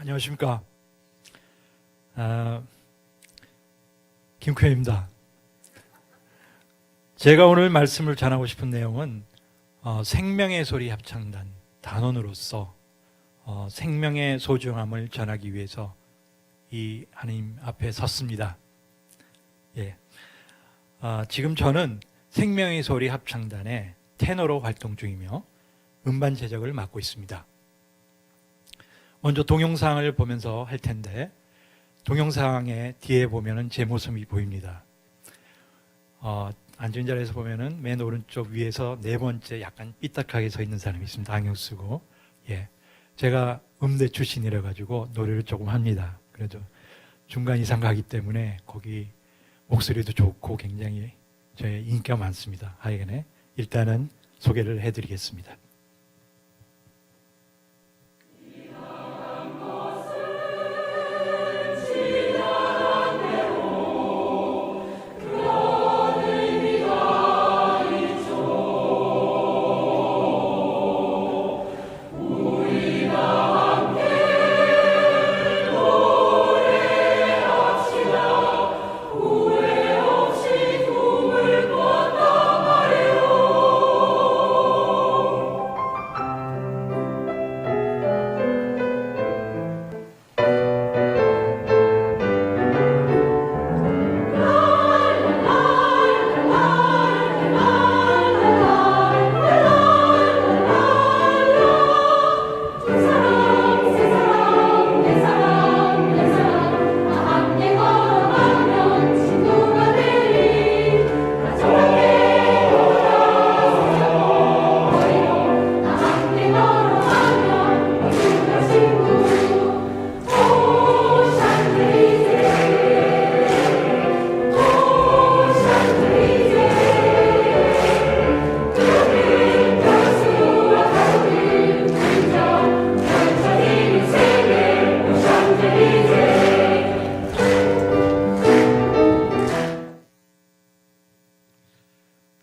안녕하십니까. 김쾌입니다. 제가 오늘 말씀을 전하고 싶은 내용은 생명의 소리 합창단 단원으로서 생명의 소중함을 전하기 위해서 이 하나님 앞에 섰습니다. 예. 지금 저는 생명의 소리 합창단의 테너로 활동 중이며 음반 제작을 맡고 있습니다. 먼저 동영상을 보면서 할 텐데 동영상의 뒤에 보면은 제 모습이 보입니다. 앉은 자리에서 보면은 맨 오른쪽 위에서 네 번째 약간 삐딱하게 서 있는 사람이 있습니다. 안경 쓰고. 예. 제가 음대 출신이라 가지고 노래를 조금 합니다. 그래도 중간 이상 가기 때문에 거기 목소리도 좋고 굉장히 저의 인기가 많습니다. 하여간에 일단은 소개를 해드리겠습니다.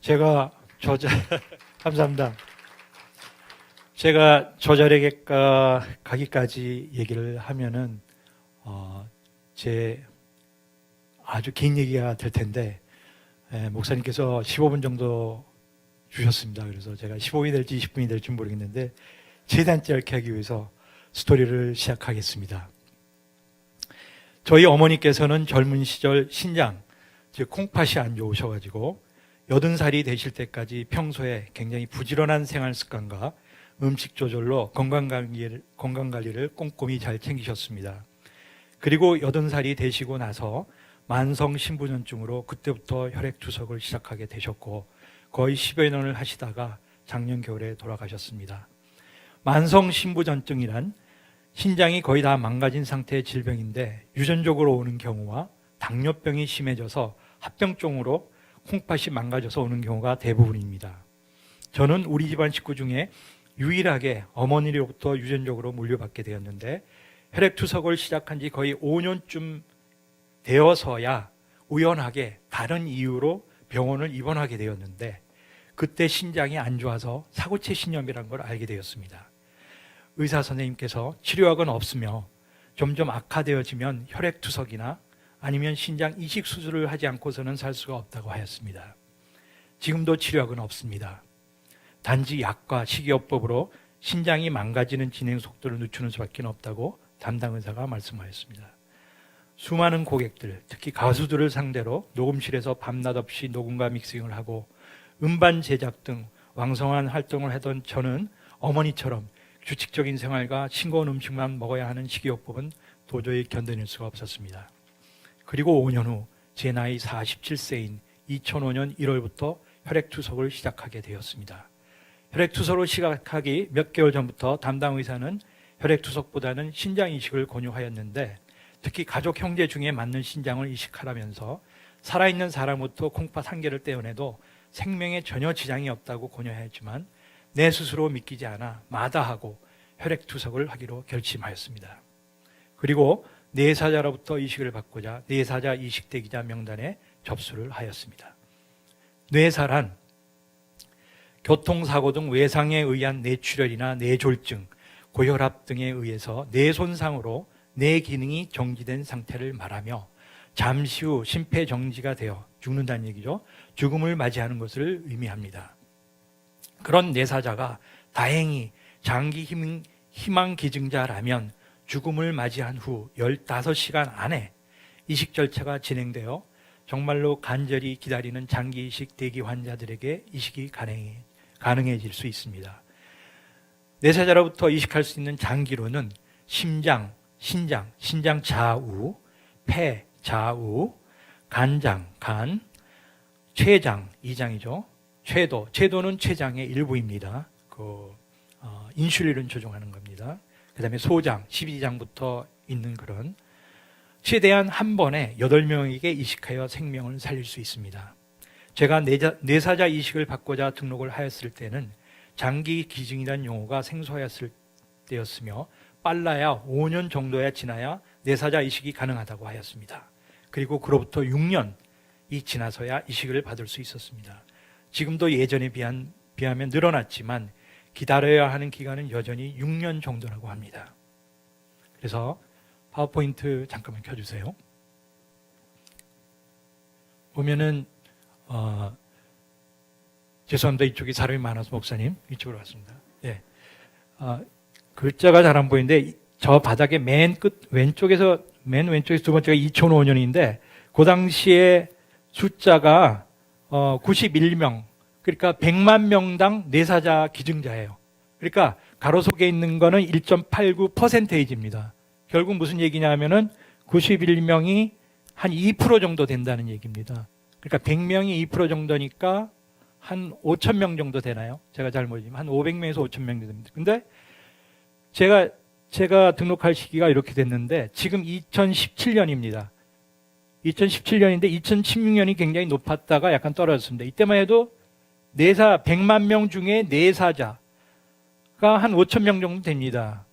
제가 감사합니다. 제가 저 자리에 가기까지 얘기를 하면은 제 아주 긴 얘기가 될 텐데 목사님께서 15분 정도 주셨습니다. 그래서 제가 15분이 될지 20분이 될지 모르겠는데 최대한 짧게 하기 위해서 스토리를 시작하겠습니다. 저희 어머니께서는 젊은 시절 신장, 즉 콩팥이 안 좋으셔가지고 80살이 되실 때까지 평소에 굉장히 부지런한 생활 습관과 음식 조절로 건강관리를 꼼꼼히 잘 챙기셨습니다. 그리고 80살이 되시고 나서 만성 신부전증으로 그때부터 혈액투석을 시작하게 되셨고 거의 10여 년을 하시다가 작년 겨울에 돌아가셨습니다. 만성 신부전증이란 신장이 거의 다 망가진 상태의 질병인데 유전적으로 오는 경우와 당뇨병이 심해져서 합병증으로 콩팥이 망가져서 오는 경우가 대부분입니다. 저는 우리 집안 식구 중에 유일하게 어머니로부터 유전적으로 물려받게 되었는데 혈액투석을 시작한 지 거의 5년쯤 되어서야 우연하게 다른 이유로 병원을 입원하게 되었는데 그때 신장이 안 좋아서 사고체 신염이라는 걸 알게 되었습니다. 의사 선생님께서 치료약은 없으며 점점 악화되어지면 혈액투석이나 아니면 신장 이식 수술을 하지 않고서는 살 수가 없다고 하였습니다. 지금도 치료약은 없습니다. 단지 약과 식이요법으로 신장이 망가지는 진행 속도를 늦추는 수밖에 없다고 담당 의사가 말씀하였습니다. 수많은 고객들, 특히 가수들을 상대로 녹음실에서 밤낮 없이 녹음과 믹싱을 하고 음반 제작 등 왕성한 활동을 하던 저는 어머니처럼 규칙적인 생활과 싱거운 음식만 먹어야 하는 식이요법은 도저히 견뎌낼 수가 없었습니다. 그리고 5년 후 제 나이 47세인 2005년 1월부터 혈액투석을 시작하게 되었습니다. 혈액투석을 시작하기 몇 개월 전부터 담당 의사는 혈액투석보다는 신장 이식을 권유하였는데 특히 가족 형제 중에 맞는 신장을 이식하라면서 살아있는 사람부터 콩팥 한 개를 떼어내도 생명에 전혀 지장이 없다고 권유하였지만 내 스스로 믿기지 않아 마다하고 혈액투석을 하기로 결심하였습니다. 그리고 뇌사자로부터 이식을 받고자 뇌사자 이식대기자 명단에 접수를 하였습니다. 뇌사란 교통사고 등 외상에 의한 뇌출혈이나 뇌졸중, 고혈압 등에 의해서 뇌 손상으로 뇌 기능이 정지된 상태를 말하며 잠시 후 심폐정지가 되어 죽는다는 얘기죠. 죽음을 맞이하는 것을 의미합니다. 그런 내사자가 다행히 장기 희망 기증자라면 죽음을 맞이한 후 15시간 안에 이식 절차가 진행되어 정말로 간절히 기다리는 장기 이식 대기 환자들에게 이식이 가능해질 수 있습니다. 내사자로부터 이식할 수 있는 장기로는 심장, 신장 좌우, 폐 좌우, 간장, 간, 췌장, 이장이죠. 췌도는 췌장의 일부입니다. 인슐린을 조종하는 겁니다. 그 다음에 소장, 12장부터 있는 그런 최대한 한 번에 8명에게 이식하여 생명을 살릴 수 있습니다. 제가 내사자 이식을 받고자 등록을 하였을 때는 장기 기증이라는 용어가 생소하였을 때였으며 빨라야 5년 정도야 지나야 내사자 이식이 가능하다고 하였습니다. 그리고 그로부터 6년이 지나서야 이식을 받을 수 있었습니다. 지금도 예전에 비하면 늘어났지만 기다려야 하는 기간은 여전히 6년 정도라고 합니다. 그래서 파워포인트 잠깐만 켜주세요. 보면은 죄송합니다. 이쪽에 사람이 많아서 목사님 이쪽으로 왔습니다. 예. 글자가 잘 안 보이는데 저 바닥에 맨 왼쪽에서 두 번째가 2005년인데 그 당시에 숫자가 91명, 그러니까 100만 명당 내사자 기증자예요. 그러니까 가로속에 있는 거는 1.89%입니다. 결국 무슨 얘기냐면은 91명이 한 2% 정도 된다는 얘기입니다. 그러니까 100명이 2% 정도니까 한 5천 명 정도 되나요? 제가 잘 모르지만 한 500명에서 5천 명 됩니다. 근데 제가 등록할 시기가 이렇게 됐는데 지금 2017년입니다. 2017년인데 2016년이 굉장히 높았다가 약간 떨어졌습니다. 이때만 해도 100만 명 중에 내사자가 한 5천 명 정도 됩니다.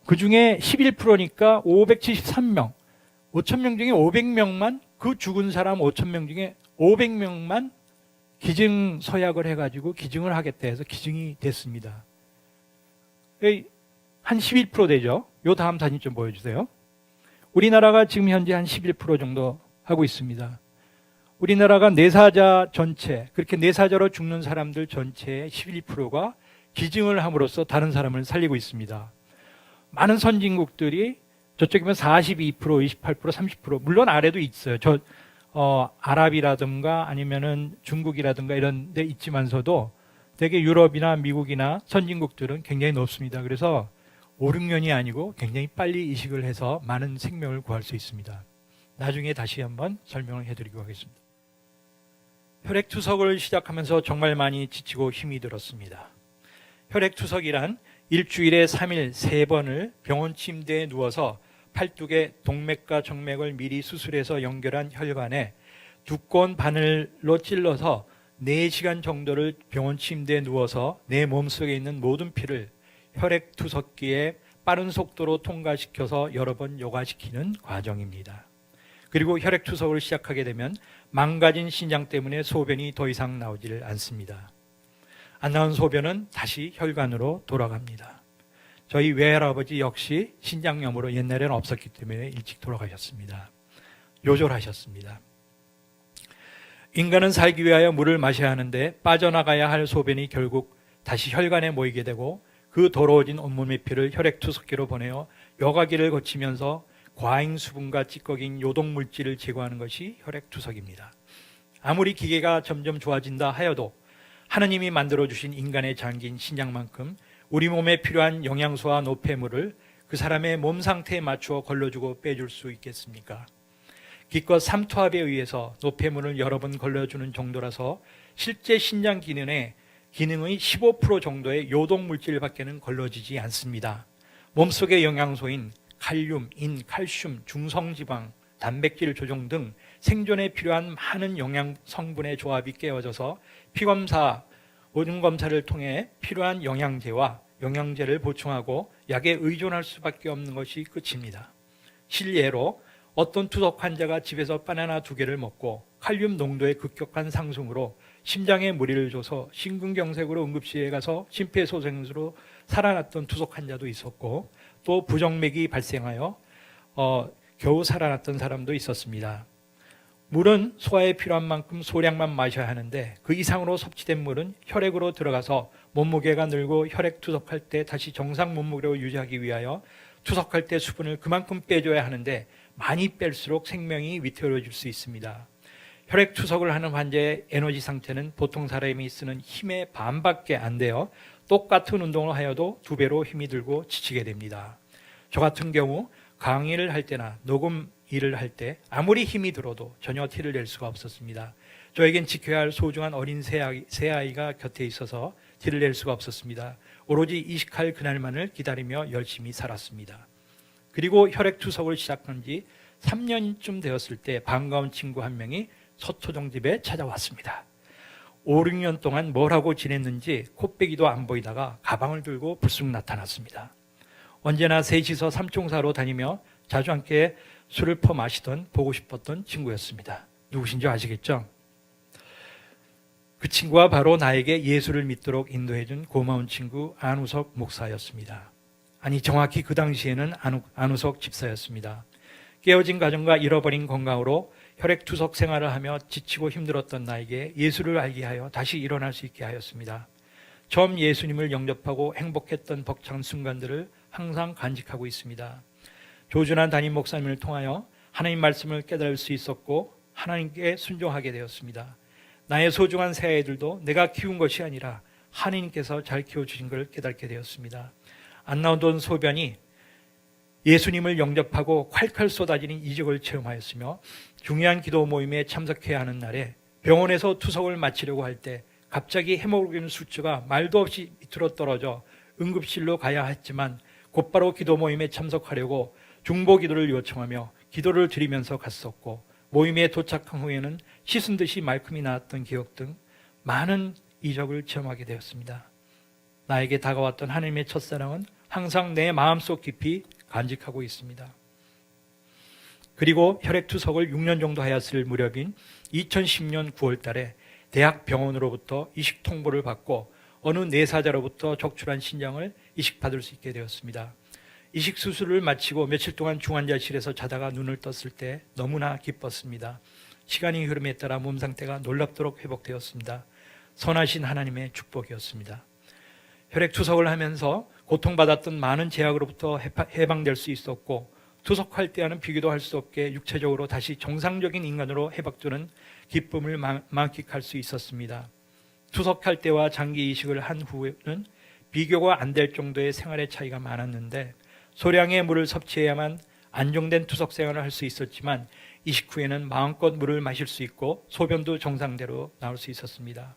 그 중에 11%니까 573명. 5천 명 중에 500명만, 그 죽은 사람 5천 명 중에 500명만 기증 서약을 해가지고 기증을 하겠다 해서 기증이 됐습니다. 한 11% 되죠. 요 다음 사진 좀 보여주세요. 우리나라가 지금 현재 한 11% 정도 하고 있습니다. 우리나라가 내사자 전체, 그렇게 내사자로 죽는 사람들 전체의 11%가 기증을 함으로써 다른 사람을 살리고 있습니다. 많은 선진국들이 저쪽이면 42%, 28%, 30%, 물론 아래도 있어요. 아랍이라든가 아니면은 중국이라든가 이런 데 있지만서도 되게 유럽이나 미국이나 선진국들은 굉장히 높습니다. 그래서 5, 6년이 아니고 굉장히 빨리 이식을 해서 많은 생명을 구할 수 있습니다. 나중에 다시 한번 설명을 해드리고 하겠습니다. 혈액투석을 시작하면서 정말 많이 지치고 힘이 들었습니다. 혈액투석이란 일주일에 3일 3번을 병원 침대에 누워서 팔뚝에 동맥과 정맥을 미리 수술해서 연결한 혈관에 두꺼운 바늘로 찔러서 4시간 정도를 병원 침대에 누워서 내 몸속에 있는 모든 피를 혈액투석기에 빠른 속도로 통과시켜서 여러 번 요과시키는 과정입니다. 그리고 혈액투석을 시작하게 되면 망가진 신장 때문에 소변이 더 이상 나오질 않습니다. 안 나온 소변은 다시 혈관으로 돌아갑니다. 저희 외할아버지 역시 신장염으로 옛날에는 없었기 때문에 일찍 돌아가셨습니다. 요절하셨습니다. 인간은 살기 위하여 물을 마셔야 하는데 빠져나가야 할 소변이 결국 다시 혈관에 모이게 되고 그 더러워진 온몸의 피를 혈액투석기로 보내어 여과기를 거치면서 과잉 수분과 찌꺼기인 요독물질을 제거하는 것이 혈액투석입니다. 아무리 기계가 점점 좋아진다 하여도 하느님이 만들어주신 인간의 장기인 신장만큼 우리 몸에 필요한 영양소와 노폐물을 그 사람의 몸 상태에 맞추어 걸러주고 빼줄 수 있겠습니까? 기껏 삼투압에 의해서 노폐물을 여러 번 걸러주는 정도라서 실제 신장 기능의 15% 정도의 요독물질밖에는 걸러지지 않습니다. 몸속의 영양소인 칼륨, 인, 칼슘, 중성지방, 단백질 조종 등 생존에 필요한 많은 영양 성분의 조합이 깨어져서 피검사, 오줌검사를 통해 필요한 영양제와 영양제를 보충하고 약에 의존할 수밖에 없는 것이 끝입니다. 실례로 어떤 투석 환자가 집에서 바나나 2개를 먹고 칼륨 농도의 급격한 상승으로 심장에 무리를 줘서 심근경색으로 응급실에 가서 심폐소생술로 살아났던 투석 환자도 있었고 또 부정맥이 발생하여 겨우 살아났던 사람도 있었습니다. 물은 소화에 필요한 만큼 소량만 마셔야 하는데 그 이상으로 섭취된 물은 혈액으로 들어가서 몸무게가 늘고 혈액 투석할 때 다시 정상 몸무게로 유지하기 위하여 투석할 때 수분을 그만큼 빼줘야 하는데 많이 뺄수록 생명이 위태로워질 수 있습니다. 혈액 투석을 하는 환자의 에너지 상태는 보통 사람이 쓰는 힘의 반밖에 안 돼요. 똑같은 운동을 하여도 2배로 힘이 들고 지치게 됩니다. 저 같은 경우 강의를 할 때나 녹음 일을 할 때 아무리 힘이 들어도 전혀 티를 낼 수가 없었습니다. 저에겐 지켜야 할 소중한 어린 새아이가 곁에 있어서 티를 낼 수가 없었습니다. 오로지 이식할 그날만을 기다리며 열심히 살았습니다. 그리고 혈액 투석을 시작한 지 3년쯤 되었을 때 반가운 친구 한 명이 서초동 집에 찾아왔습니다. 5, 6년 동안 뭘 하고 지냈는지 코빼기도 안 보이다가 가방을 들고 불쑥 나타났습니다. 언제나 셋이서 삼총사로 다니며 자주 함께 술을 퍼 마시던 보고 싶었던 친구였습니다. 누구신지 아시겠죠? 그 친구가 바로 나에게 예수를 믿도록 인도해준 고마운 친구 안우석 목사였습니다. 아니 정확히 그 당시에는 안우석 집사였습니다. 깨어진 가정과 잃어버린 건강으로 혈액투석 생활을 하며 지치고 힘들었던 나에게 예수를 알게 하여 다시 일어날 수 있게 하였습니다. 처음 예수님을 영접하고 행복했던 벅찬 순간들을 항상 간직하고 있습니다. 조준한 담임 목사님을 통하여 하나님 말씀을 깨달을 수 있었고 하나님께 순종하게 되었습니다. 나의 소중한 새아이들도 내가 키운 것이 아니라 하나님께서 잘 키워주신 걸 깨닫게 되었습니다. 안 나오던 소변이 예수님을 영접하고 콸콸 쏟아지는 이적을 체험하였으며 중요한 기도 모임에 참석해야 하는 날에 병원에서 투석을 마치려고 할 때 갑자기 헤모글로빈 수치가 말도 없이 밑으로 떨어져 응급실로 가야 했지만 곧바로 기도 모임에 참석하려고 중보 기도를 요청하며 기도를 드리면서 갔었고 모임에 도착한 후에는 씻은 듯이 말끔히 나왔던 기억 등 많은 이적을 체험하게 되었습니다. 나에게 다가왔던 하나님의 첫사랑은 항상 내 마음속 깊이 간직하고 있습니다. 그리고 혈액투석을 6년 정도 하였을 무렵인 2010년 9월 달에 대학병원으로부터 이식 통보를 받고 어느 내사자로부터 적출한 신장을 이식받을 수 있게 되었습니다. 이식 수술을 마치고 며칠 동안 중환자실에서 자다가 눈을 떴을 때 너무나 기뻤습니다. 시간이 흐름에 따라 몸 상태가 놀랍도록 회복되었습니다. 선하신 하나님의 축복이었습니다. 혈액투석을 하면서 고통받았던 많은 제약으로부터 해방될 수 있었고 투석할 때와는 비교도 할 수 없게 육체적으로 다시 정상적인 인간으로 회복되는 기쁨을 만끽할 수 있었습니다. 투석할 때와 장기 이식을 한 후에는 비교가 안 될 정도의 생활의 차이가 많았는데 소량의 물을 섭취해야만 안정된 투석 생활을 할 수 있었지만 이식 후에는 마음껏 물을 마실 수 있고 소변도 정상대로 나올 수 있었습니다.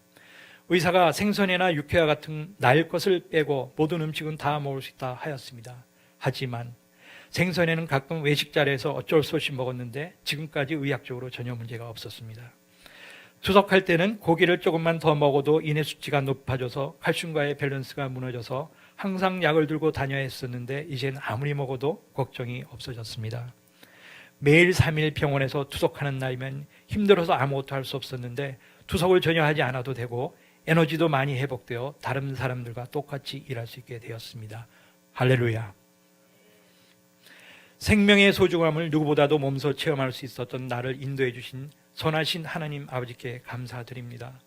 의사가 생선이나 육회와 같은 날 것을 빼고 모든 음식은 다 먹을 수 있다 하였습니다. 하지만 생선에는 가끔 외식 자리에서 어쩔 수 없이 먹었는데 지금까지 의학적으로 전혀 문제가 없었습니다. 투석할 때는 고기를 조금만 더 먹어도 인해 수치가 높아져서 칼슘과의 밸런스가 무너져서 항상 약을 들고 다녀야 했었는데 이제는 아무리 먹어도 걱정이 없어졌습니다. 매일 3일 병원에서 투석하는 날이면 힘들어서 아무것도 할 수 없었는데 투석을 전혀 하지 않아도 되고 에너지도 많이 회복되어 다른 사람들과 똑같이 일할 수 있게 되었습니다. 할렐루야. 생명의 소중함을 누구보다도 몸소 체험할 수 있었던 나를 인도해 주신 선하신 하나님 아버지께 감사드립니다.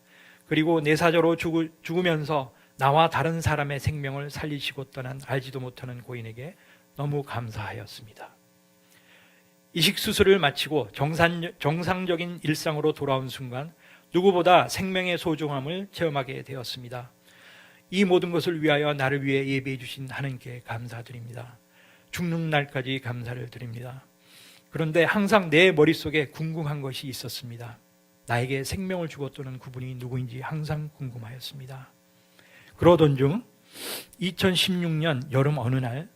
그리고 내사자로 죽으면서 나와 다른 사람의 생명을 살리시고 떠난 알지도 못하는 고인에게 너무 감사하였습니다. 이식 수술을 마치고 정상적인 일상으로 돌아온 순간 누구보다 생명의 소중함을 체험하게 되었습니다. 이 모든 것을 위하여 나를 위해 예배해 주신 하나님께 감사드립니다. 죽는 날까지 감사를 드립니다. 그런데 항상 내 머릿속에 궁금한 것이 있었습니다. 나에게 생명을 주고 떠난 그분이 누구인지 항상 궁금하였습니다. 그러던 중 2016년 여름 어느 날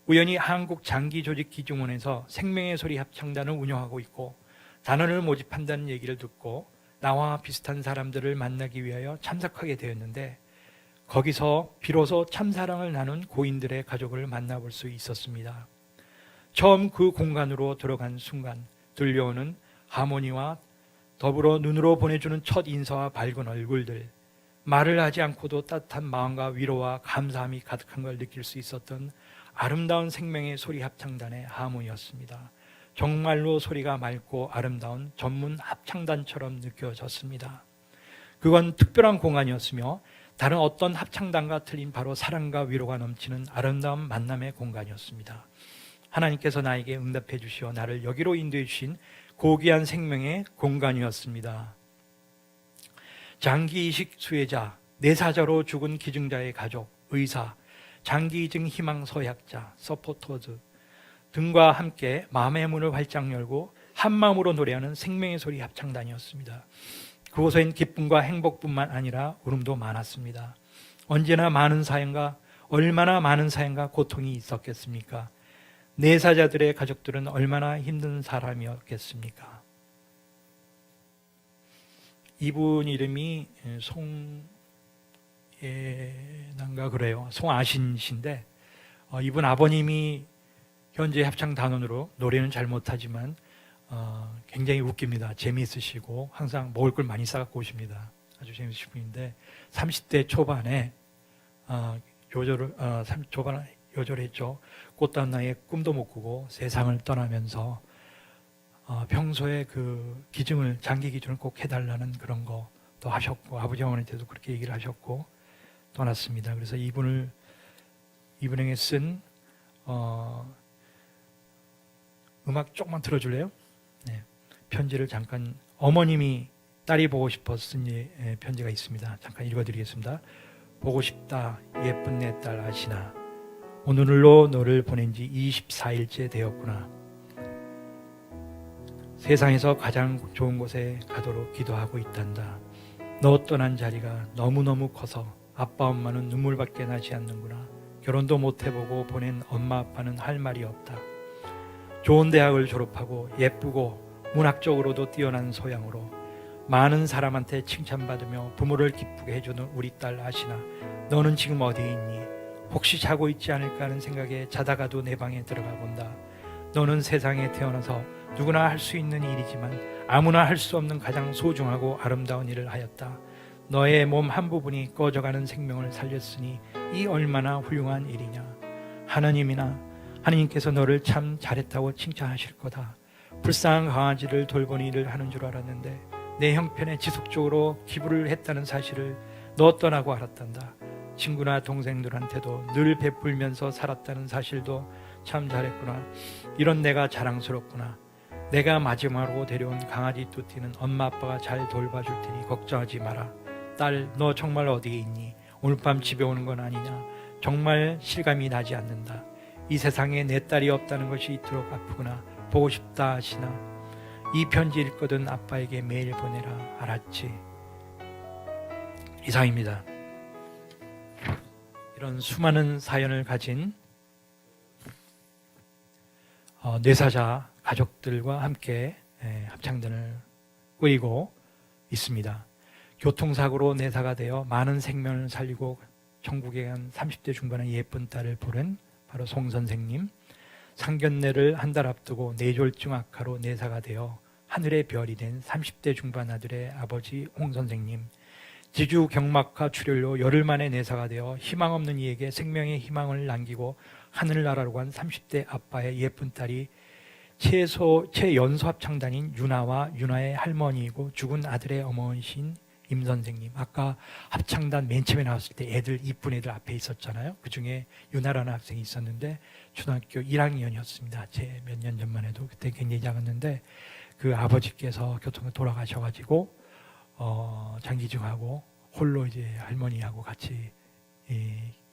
우연히 한국장기조직기증원에서 생명의 소리 합창단을 운영하고 있고 단원을 모집한다는 얘기를 듣고 나와 비슷한 사람들을 만나기 위하여 참석하게 되었는데 거기서 비로소 참사랑을 나눈 고인들의 가족을 만나볼 수 있었습니다. 처음 그 공간으로 들어간 순간 들려오는 하모니와 더불어 눈으로 보내주는 첫 인사와 밝은 얼굴들, 말을 하지 않고도 따뜻한 마음과 위로와 감사함이 가득한 걸 느낄 수 있었던 아름다운 생명의 소리 합창단의 하모니였습니다. 정말로 소리가 맑고 아름다운 전문 합창단처럼 느껴졌습니다. 그건 특별한 공간이었으며 다른 어떤 합창단과 틀린 바로 사랑과 위로가 넘치는 아름다운 만남의 공간이었습니다. 하나님께서 나에게 응답해 주시어 나를 여기로 인도해 주신 고귀한 생명의 공간이었습니다. 장기이식 수혜자, 내사자로 죽은 기증자의 가족, 의사, 장기이증 희망 서약자, 서포터즈 등과 함께 마음의 문을 활짝 열고 한마음으로 노래하는 생명의 소리 합창단이었습니다. 그곳엔 기쁨과 행복뿐만 아니라 울음도 많았습니다. 언제나 많은 사연과 얼마나 많은 사연과 고통이 있었겠습니까? 내사자들의 가족들은 얼마나 힘든 사람이었겠습니까? 이분 이름이 송예난가 그래요. 송아신이신데 이분 아버님이 현재 합창단원으로 노래는 잘 못하지만 굉장히 웃깁니다. 재미있으시고 항상 먹을 걸 많이 싸갖고 오십니다. 아주 재미있으신 분인데 30대 초반에 요절했죠. 꽃다운 나이에 꿈도 못 꾸고 세상을 떠나면서 평소에 그 기증을 장기 기증을 꼭 해달라는 그런 거도 하셨고 아버지 어머니한테도 그렇게 얘기를 하셨고 떠났습니다. 그래서 이분에게 쓴 음악 조금만 들어줄래요? 네. 편지를 잠깐 어머님이 딸이 보고 싶어 쓴 편지가 있습니다. 잠깐 읽어드리겠습니다. 보고 싶다 예쁜 내 딸 아시나 오늘로 너를 보낸 지 24일째 되었구나. 세상에서 가장 좋은 곳에 가도록 기도하고 있단다. 너 떠난 자리가 너무너무 커서 아빠 엄마는 눈물밖에 나지 않는구나. 결혼도 못 해보고 보낸 엄마 아빠는 할 말이 없다. 좋은 대학을 졸업하고 예쁘고 문학적으로도 뛰어난 소양으로 많은 사람한테 칭찬받으며 부모를 기쁘게 해주는 우리 딸 아시나 너는 지금 어디에 있니? 혹시 자고 있지 않을까 하는 생각에 자다가도 내 방에 들어가 본다. 너는 세상에 태어나서 누구나 할 수 있는 일이지만 아무나 할 수 없는 가장 소중하고 아름다운 일을 하였다. 너의 몸 한 부분이 꺼져가는 생명을 살렸으니 이 얼마나 훌륭한 일이냐. 하나님께서 너를 참 잘했다고 칭찬하실 거다. 불쌍한 강아지를 돌보는 일을 하는 줄 알았는데 내 형편에 지속적으로 기부를 했다는 사실을 너 떠나고 알았단다. 친구나 동생들한테도 늘 베풀면서 살았다는 사실도 참 잘했구나. 이런 내가 자랑스럽구나. 내가 마지막으로 데려온 강아지 뚜띠는 엄마 아빠가 잘 돌봐줄 테니 걱정하지 마라. 딸, 너 정말 어디에 있니? 오늘 밤 집에 오는 건 아니냐? 정말 실감이 나지 않는다. 이 세상에 내 딸이 없다는 것이 이토록 아프구나. 보고 싶다 하시나. 이 편지 읽거든 아빠에게 메일 보내라. 알았지? 이상입니다. 이런 수많은 사연을 가진 뇌사자 가족들과 함께 합창단을 꾸리고 있습니다. 교통사고로 내사가 되어 많은 생명을 살리고 천국에 간 30대 중반의 예쁜 딸을 부른 바로 송 선생님, 상견례를 한 달 앞두고 뇌졸중 악화로 내사가 되어 하늘의 별이 된 30대 중반 아들의 아버지 홍 선생님, 지주 경막하 출혈로 열흘 만에 내사가 되어 희망 없는 이에게 생명의 희망을 남기고 하늘나라로 간 30대 아빠의 예쁜 딸이 최연소 합창단인 유나와 유나의 할머니이고 죽은 아들의 어머니신 임 선생님. 아까 합창단 맨 처음에 나왔을 때 애들 이쁜 애들 앞에 있었잖아요. 그중에 유나라는 학생이 있었는데 초등학교 1학년이었습니다. 제 몇 년 전만 해도 그때 굉장히 작았는데 그 아버지께서 교통에 돌아가셔가지고 장기증하고 홀로 이제 할머니하고 같이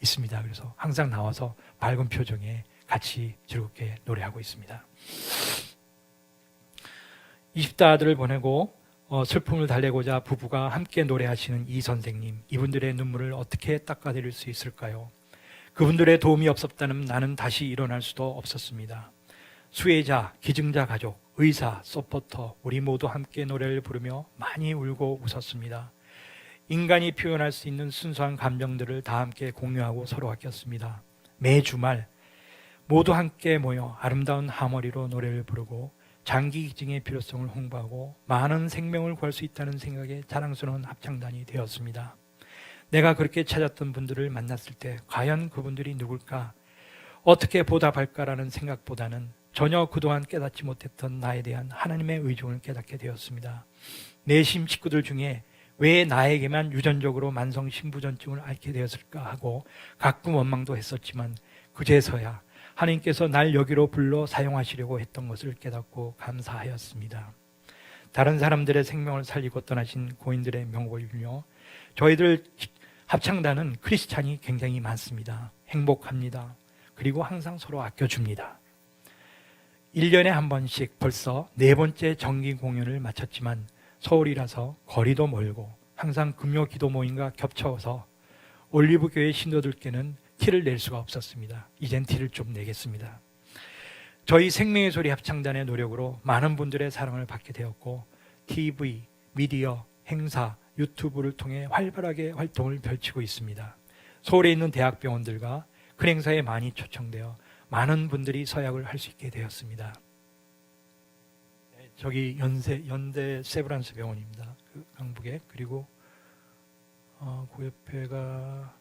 있습니다. 그래서 항상 나와서 밝은 표정에 같이 즐겁게 노래하고 있습니다. 20대 아들을 보내고 슬픔을 달래고자 부부가 함께 노래하시는 이 선생님, 이분들의 눈물을 어떻게 닦아드릴 수 있을까요? 그분들의 도움이 없었다면 나는 다시 일어날 수도 없었습니다. 수혜자, 기증자 가족, 의사, 서포터, 우리 모두 함께 노래를 부르며 많이 울고 웃었습니다. 인간이 표현할 수 있는 순수한 감정들을 다 함께 공유하고 서로 아꼈습니다. 매 주말 모두 함께 모여 아름다운 하모니로 노래를 부르고 장기 기증의 필요성을 홍보하고 많은 생명을 구할 수 있다는 생각에 자랑스러운 합창단이 되었습니다. 내가 그렇게 찾았던 분들을 만났을 때 과연 그분들이 누굴까? 어떻게 보답할까라는 생각보다는 전혀 그동안 깨닫지 못했던 나에 대한 하나님의 의중을 깨닫게 되었습니다. 내심 식구들 중에 왜 나에게만 유전적으로 만성 신부전증을 앓게 되었을까 하고 가끔 원망도 했었지만 그제서야 하나님께서 날 여기로 불러 사용하시려고 했던 것을 깨닫고 감사하였습니다. 다른 사람들의 생명을 살리고 떠나신 고인들의 명복을 빌며 저희들 합창단은 크리스찬이 굉장히 많습니다. 행복합니다. 그리고 항상 서로 아껴줍니다. 1년에 한 번씩 벌써 4번째 정기 공연을 마쳤지만 서울이라서 거리도 멀고 항상 금요 기도 모임과 겹쳐서 올리브교회 신도들께는 티를 낼 수가 없었습니다. 이젠 티를 좀 내겠습니다. 저희 생명의 소리 합창단의 노력으로 많은 분들의 사랑을 받게 되었고 TV, 미디어, 행사, 유튜브를 통해 활발하게 활동을 펼치고 있습니다. 서울에 있는 대학병원들과 큰 행사에 많이 초청되어 많은 분들이 서약을 할 수 있게 되었습니다. 저기 연대 세브란스 병원입니다. 그 강북에. 그리고 그 옆에가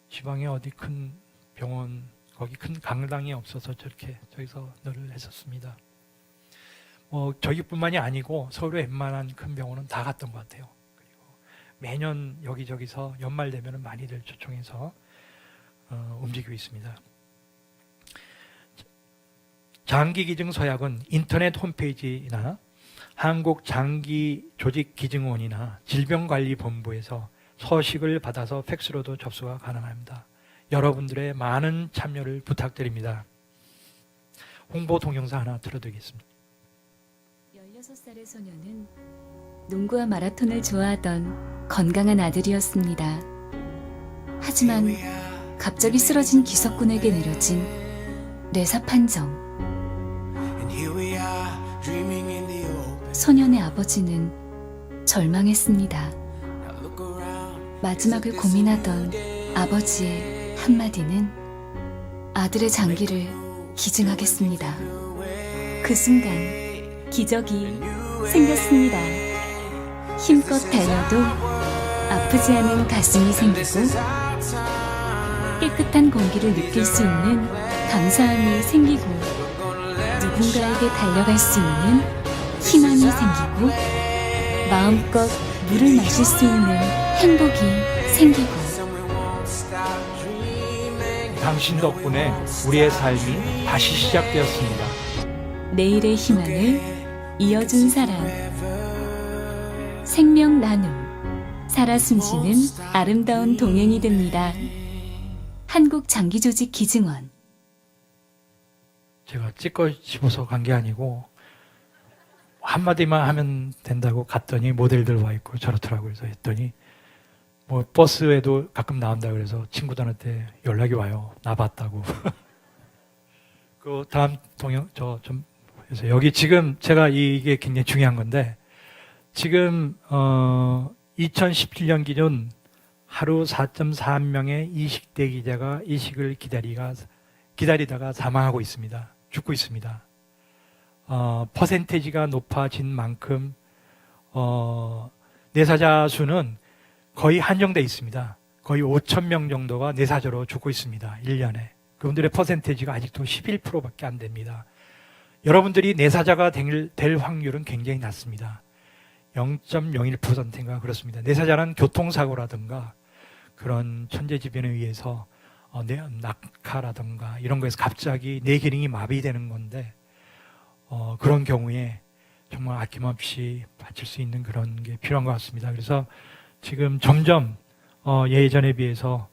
지방에 어디 큰 병원, 거기 큰 강당이 없어서 저렇게 저기서 늘 했었습니다. 저기뿐만이 아니고 서울의 웬만한 큰 병원은 다 갔던 것 같아요. 그리고 매년 여기저기서 연말 되면 많이들 초청해서 움직이고 있습니다. 장기기증 서약은 인터넷 홈페이지나 한국장기조직기증원이나 질병관리본부에서 서식을 받아서 팩스로도 접수가 가능합니다. 여러분들의 많은 참여를 부탁드립니다. 홍보 동영상 하나 틀어드리겠습니다. 16살의 소녀는 농구와 마라톤을 좋아하던 건강한 아들이었습니다. 하지만 갑자기 쓰러진 기석군에게 내려진 뇌사 판정. 소년의 아버지는 절망했습니다. 마지막을 고민하던 아버지의 한마디는 아들의 장기를 기증하겠습니다. 그 순간 기적이 생겼습니다. 힘껏 달려도 아프지 않은 가슴이 생기고 깨끗한 공기를 느낄 수 있는 감사함이 생기고 누군가에게 달려갈 수 있는 희망이 생기고 마음껏 물을 마실 수 있는 행복이 생기고 당신 덕분에 우리의 삶이 다시 시작되었습니다. 내일의 희망을 이어준 사람 생명 나눔 살아 숨쉬는 아름다운 동행이 됩니다. 한국장기조직기증원. 제가 찍고 싶어서 간 게 아니고 한마디만 하면 된다고 갔더니 모델들 와 있고 저렇더라고요. 그래서 했더니 뭐 버스에도 가끔 나온다 그래서 친구들한테 연락이 와요. 나 봤다고. 그 다음 동영 그래서 여기 지금 제가 이게 굉장히 중요한 건데 지금 2017년 기준 하루 4.4명의 20대 기자가 이식을 기다리다가 사망하고 있습니다. 죽고 있습니다. 퍼센테이지가 높아진 만큼 내사자 수는 거의 한정되어 있습니다. 거의 5,000명 정도가 내사자로 죽고 있습니다. 1년에. 그분들의 퍼센테이지가 아직도 11%밖에 안 됩니다. 여러분들이 내사자가 될 확률은 굉장히 낮습니다. 0.01%인가 그렇습니다. 내사자는 교통사고라든가 그런 천재지변에 의해서 낙하라든가 이런 거에서 갑자기 뇌 기능이 마비되는 건데 그런 경우에 정말 아낌없이 바칠 수 있는 그런 게 필요한 것 같습니다. 그래서 지금 점점 예전에 비해서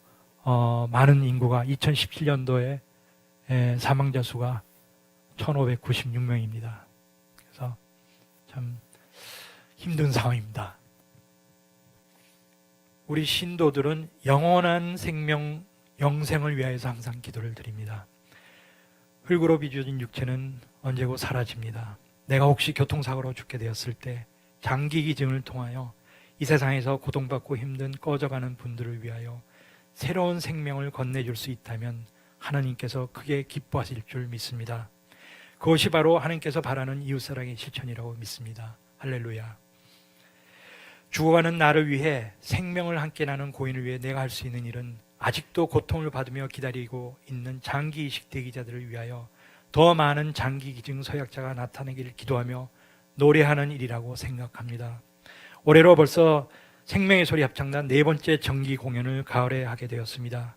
많은 인구가 2017년도에 사망자 수가 1,596명입니다. 그래서 참 힘든 상황입니다. 우리 신도들은 영원한 생명, 영생을 위하여서 항상 기도를 드립니다. 흙으로 빚어진 육체는 언제고 사라집니다. 내가 혹시 교통사고로 죽게 되었을 때 장기기증을 통하여 이 세상에서 고통받고 힘든 꺼져가는 분들을 위하여 새로운 생명을 건네줄 수 있다면 하나님께서 크게 기뻐하실 줄 믿습니다. 그것이 바로 하나님께서 바라는 이웃사랑의 실천이라고 믿습니다. 할렐루야. 죽어가는 나를 위해 생명을 함께 나눈 고인을 위해 내가 할 수 있는 일은 아직도 고통을 받으며 기다리고 있는 장기 이식 대기자들을 위하여 더 많은 장기 기증 서약자가 나타나기를 기도하며 노래하는 일이라고 생각합니다. 올해로 벌써 생명의 소리 합창단 4번째 정기 공연을 가을에 하게 되었습니다.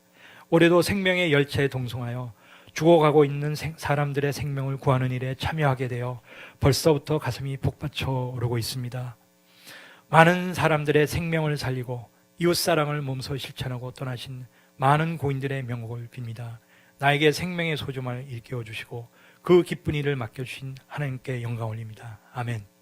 올해도 생명의 열차에 동성하여 죽어가고 있는 사람들의 생명을 구하는 일에 참여하게 되어 벌써부터 가슴이 복받쳐 오르고 있습니다. 많은 사람들의 생명을 살리고 이웃사랑을 몸소 실천하고 떠나신 많은 고인들의 명복을 빕니다. 나에게 생명의 소중함을 일깨워 주시고 그 기쁜 일을 맡겨주신 하나님께 영광 올립니다. 아멘.